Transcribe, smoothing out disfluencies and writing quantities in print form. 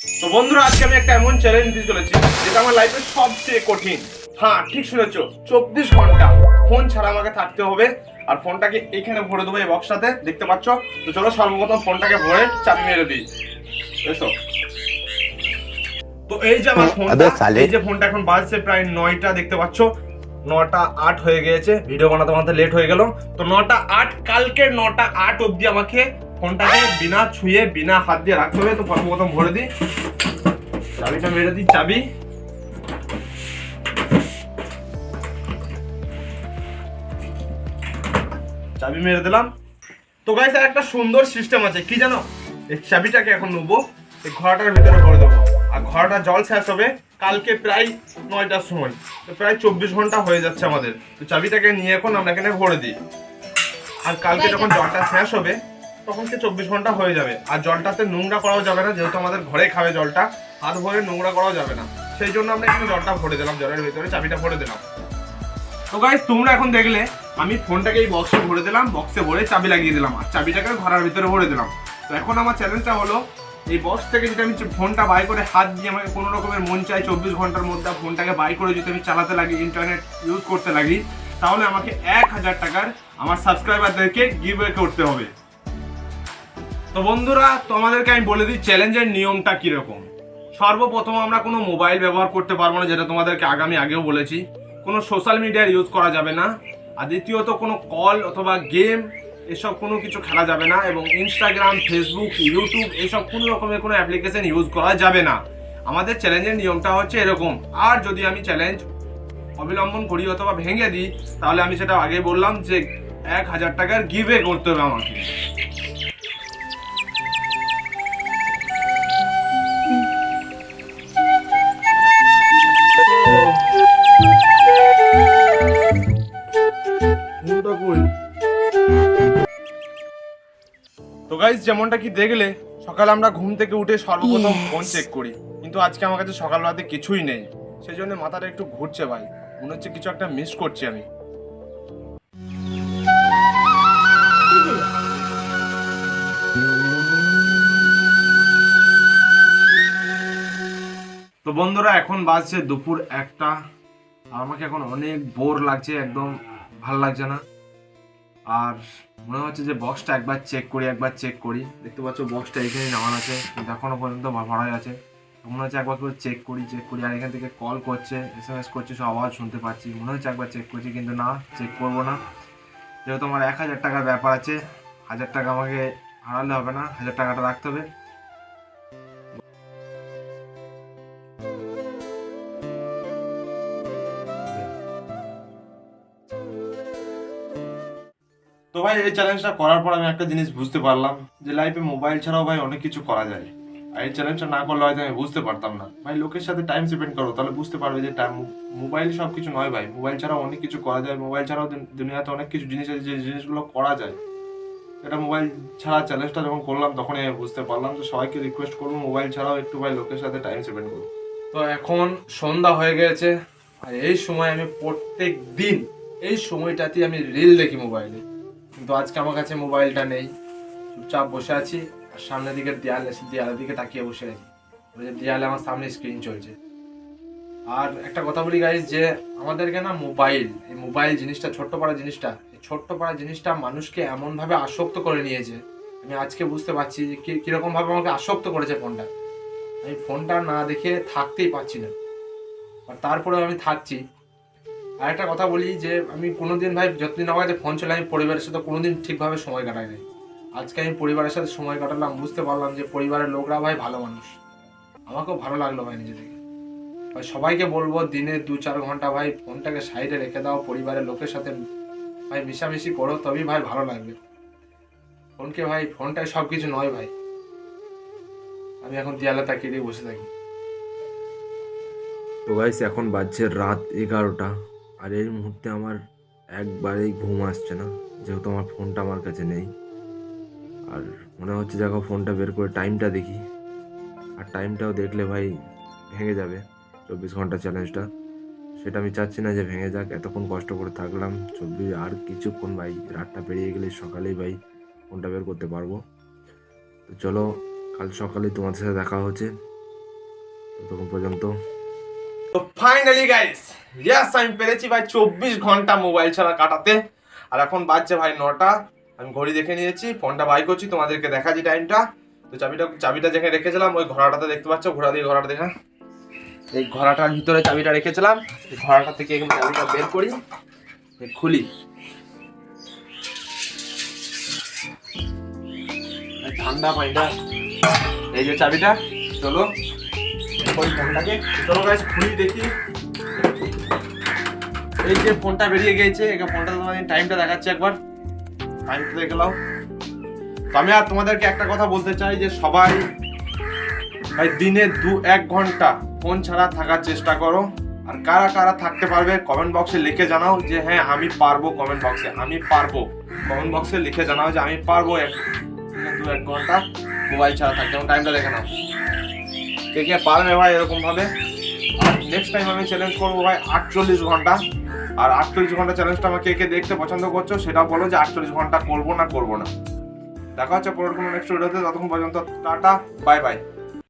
তো বন্ধুরা, আজকে আমি একটা এমন চ্যালেঞ্জ দিতে চলেছি যেটা আমার লাইফের সবচেয়ে কঠিন। হ্যাঁ, ঠিক শুনেছো, 24 ঘন্টা ফোন ছাড়া আমাকে থাকতে হবে। আর ফোনটাকে এইখানে ভরে দেবো, এই বক্সটাতে দেখতে পাচ্ছ। তো চলো সর্বপ্রথম ফোনটাকে ভরে চাবি মেরে দিই। এসো। তো এই যে আমার ফোনটা, এই যে ফোনটা এখন বাজছে প্রায় 9টা, দেখতে পাচ্ছ 9টা 8 হয়ে গিয়েছে। ভিডিও বানাতে বানাতে লেট হয়ে গেল। তো 9টা 8, কালকে 9টা 8 অব্দি আমাকে ফোনটাকে বিনা ছুঁয়ে বিনা হাত দিয়ে রাখতে হবে। তো সর্বপ্রথম ভরে দিই, চাবিটা মেরে দিই। চাবি মেরে দিলাম। তো গাইস, একটা সুন্দর সিস্টেম আছে, কি জানো? এই চাবিটাকে এখন নেবো, এই ঘোড়াটার ভিতরে ভরে দেবো। আর ঘোড়াটা জল শেষ হবে কালকে প্রায় 9টার সময়। তো প্রায় 24 ঘন্টা হয়ে যাচ্ছে আমাদের। তো চাবিটাকে নিয়ে এখন আমরা এখানে ভরে দিই। আর কালকে যখন জলটা শেষ হবে তখন 24 ঘন্টা হয়ে যাবে। আর জলটাতে নোংরা করাও যাবে না, যেহেতু আমাদের ঘরে খাবে জলটা, হাত ভরে নোংরা করাও যাবে না। সেই জন্য আমরা এখানে জলটা ভরে দিলাম, জলের ভিতরে চাবিটা ভরে দিলাম। তো গাইস, তোমরা এখন দেখলে আমি ফোনটাকে এই বক্সে ভরে দিলাম, বক্সে ভরে চাবি লাগিয়ে দিলাম আর চাবিটাকে ঘরের ভিতরে ভরে দিলাম। তো এখন আমার চ্যালেঞ্জটা হলো, এই বক্স থেকে যদি আমি ফোনটা বাই করে হাত দিয়ে, আমাকে কোনো রকমের মন চাই 24 ঘন্টার মধ্যে ফোনটাকে বাই করে যদি আমি চালাতে লাগি, ইন্টারনেট ইউজ করতে লাগি, তাহলে আমাকে 1000 টাকার আমার সাবস্ক্রাইবারদেরকে গিভওয়ে করতে হবে। তো বন্ধুরা, তোমাদেরকে আমি বলে দিই চ্যালেঞ্জের নিয়মটা কিরকম। সর্বপ্রথম আমরা কোনো মোবাইল ব্যবহার করতে পারবো না, যেটা তোমাদেরকে আগেও বলেছি। কোনো সোশ্যাল মিডিয়ার ইউজ করা যাবে না। আর দ্বিতীয়ত কোনো কল অথবা গেম এসব কোনো কিছু খেলা যাবে না। এবং ইনস্টাগ্রাম, ফেসবুক, ইউটিউব এসব কোনো রকমের কোনো অ্যাপ্লিকেশন ইউজ করা যাবে না। আমাদের চ্যালেঞ্জের নিয়মটা হচ্ছে এরকম। আর যদি আমি চ্যালেঞ্জ অবলম্বন করি অথবা ভেঙে দিই, তাহলে আমি সেটা আগে বললাম যে 1000 টাকার গিভওয়ে করতে হবে আমাকে। তো গাইস, যেমনটা কি দেখলে, সকালে আমরা ঘুম থেকে উঠে সর্বপ্রথম ফোন চেক করি, কিন্তু আজকে আমার কাছে সকালবেলাতে কিছুই নেই। সেই জন্য মাথাটা একটু ঘুরছে ভাই, মনে হচ্ছে কিছু একটা মিস করছি আমি। তো বন্ধুরা, এখন বাজছে দুপুর 1টা। আমাকে এখন অনেক বোর লাগছে, একদম ভাল লাগছে না। আর মনে হচ্ছে যে বক্সটা একবার চেক করি। দেখতে পাচ্ছ বক্সটা এখানে নামানো আছে, কিন্তু এখনো পর্যন্ত ভরাই আছে। মনে হচ্ছে একবার করে চেক করি। আর এখান থেকে কল করছে, SMS করছে, সব আওয়াজ শুনতে পাচ্ছি। মনে হচ্ছে একবার চেক করছি, কিন্তু না, চেক করবো না। যেহেতু আমার 1000 টাকার ব্যাপার আছে, 1000 টাকা আমাকে হারালে হবে না, 1000 টাকাটা রাখতে হবে। তো ভাই, এই চ্যালেঞ্জটা করার পর আমি একটা জিনিস বুঝতে পারলাম, যে লাইফে মোবাইল ছাড়াও ভাই অনেক কিছু করা যায়। আর এই চ্যালেঞ্জটা না করলে হয়তো আমি বুঝতে পারতাম না। ভাই, লোকের সাথে টাইম স্পেন্ড করো, তাহলে বুঝতে পারবে যে মোবাইল সব কিছু নয় ভাই। মোবাইল ছাড়াও অনেক কিছু করা যায়। মোবাইল ছাড়াও দুনিয়াতে অনেক কিছু জিনিস আছে, যে জিনিসগুলো করা যায়। এটা মোবাইল ছাড়া চ্যালেঞ্জটা যখন করলাম, তখনই আমি বুঝতে পারলাম। যে সবাইকে রিকোয়েস্ট করবো, মোবাইল ছাড়াও একটু ভাই লোকের সাথে টাইম স্পেন্ড করো। তো এখন সন্ধ্যা হয়ে গেছে, আর এই সময় আমি প্রত্যেক দিন এই সময়টাতে আমি রিল দেখি মোবাইলে। কিন্তু আজকে আমার কাছে মোবাইলটা নেই, চুপচাপ বসে আছি। আর সামনের দিকে দেয়ালের দিকে তাকিয়ে বসে আছি। দেয়ালে আমার সামনে স্ক্রিন চলছে। আর একটা কথা বলি গাইস, যে আমাদেরকে না এই মোবাইল জিনিসটা, ছোট্ট পাড়া জিনিসটা মানুষকে এমন ভাবে আসক্ত করে নিয়েছে। আমি আজকে বুঝতে পারছি যে কিরকম ভাবে আমাকে আসক্ত করেছে ফোনটা। আমি ফোনটা না দেখে থাকতেই পারছি না, আর তারপরেও আমি থাকছি। আর একটা কথা বলি, যে আমি কোনোদিন ভাই, যতদিন আমার কাছে ফোন ছিল, আমি পরিবারের সাথে কোনোদিন ঠিকভাবে সময় কাটাই নাই। আজকে আমি পরিবারের সাথে সময় কাটালাম, বুঝতে পারলাম যে পরিবারের লোকরা ভাই ভালো মানুষ। আমাকেও ভালো লাগলো ভাই নিজে থেকে। ভাই, সবাইকে বলবো দিনে 2-4 ঘন্টা ভাই ফোনটাকে সাইডে রেখে দাও, পরিবারের লোকের সাথে ভাই মিশামিশি করো, তবেই ভাই ভালো লাগবে। ফোনটাই সব কিছু নয় ভাই। আমি এখন দেয়ালে তাকিয়ে দিয়ে বসে থাকি। তো গাইস, এখন বাজছে রাত 11টা। আর এই মুহূর্তে আমার একবারেই ঘুম আসছে না, যেহেতু আমার ফোনটা আমার কাছে নেই। আর মনে হচ্ছে দেখো, ফোনটা বের করে টাইমটা দেখি। আর টাইমটাও দেখলে ভাই ভেঙে যাবে 24 ঘন্টা চ্যালেঞ্জটা। সেটা আমি চাচ্ছি না যে ভেঙে যাক। এতক্ষণ কষ্ট করে থাকলাম 24, আর কিছুক্ষণ ভাই, রাতটা পেরিয়ে গেলে সকালেই ভাই ফোনটা বের করতে পারবো। তো চলো, কাল সকালেই তোমাদের সাথে দেখা হচ্ছে। ততক্ষণ পর্যন্ত তো ফাইনালি গাইস ইয়েস আমি পেরেছি ভাই 24 ঘন্টা মোবাইল ছাড়া কাটাতে। আর এখন বাজছে ভাই 9টা। আমি ঘড়ি দেখে নিয়েছি, ফোনটা বাই করছি, তোমাদেরকে দেখাচ্ছি টাইমটা। তো চাবিটা যেখানে রেখেছিলাম ওই ঘোড়াটাতে দেখতে পাচ্ছ, ঘোড়া দিয়ে ঘোড়াটা দেখা, এই ঘোড়াটার ভিতরে চাবিটা রেখেছিলাম। এই ঘোড়াটা থেকে এখানে চাবিটা বের করি, খুলি, ঠান্ডা পানিটা, এই যে চাবিটা। চলো ওই ফোনটাকে, চলো গাইস খুলি দেখি। এই যে ফোনটা বেরিয়ে গেছে, এই ফোনটা তোমাদের টাইমটা দেখাচ্ছে, একবার টাইমটা দেখে নাও। তো আমি আর তোমাদেরকে একটা কথা বলতে চাই যে সবাই ভাই দিনে 2-1 ঘন্টা ফোন ছাড়া থাকার চেষ্টা করো। আর কারা কারা থাকতে পারবে কমেন্ট বক্সে লিখে জানাও যে হ্যাঁ আমি পারবো। কমেন্ট বক্সে লিখে জানাও যে আমি পারবো দিনে 2-1 ঘন্টা মোবাইল ছাড়া থাকতে। যেমন টাইমটা দেখে নাও, কে কে পারবে ভাই এরকম ভাবে। আর নেক্সট টাইম আমি চ্যালেঞ্জ করবো ভাই 48 ঘন্টা। আর 48 ঘন্টা চ্যালেঞ্জটা আমাকে কে দেখতে পছন্দ করছো সেটা বলো যে 48 ঘন্টা করবো না। দেখা হচ্ছে পরের কোনো নেক্সট ভিডিওতে। ততক্ষণ পর্যন্ত টাটা, বাই বাই।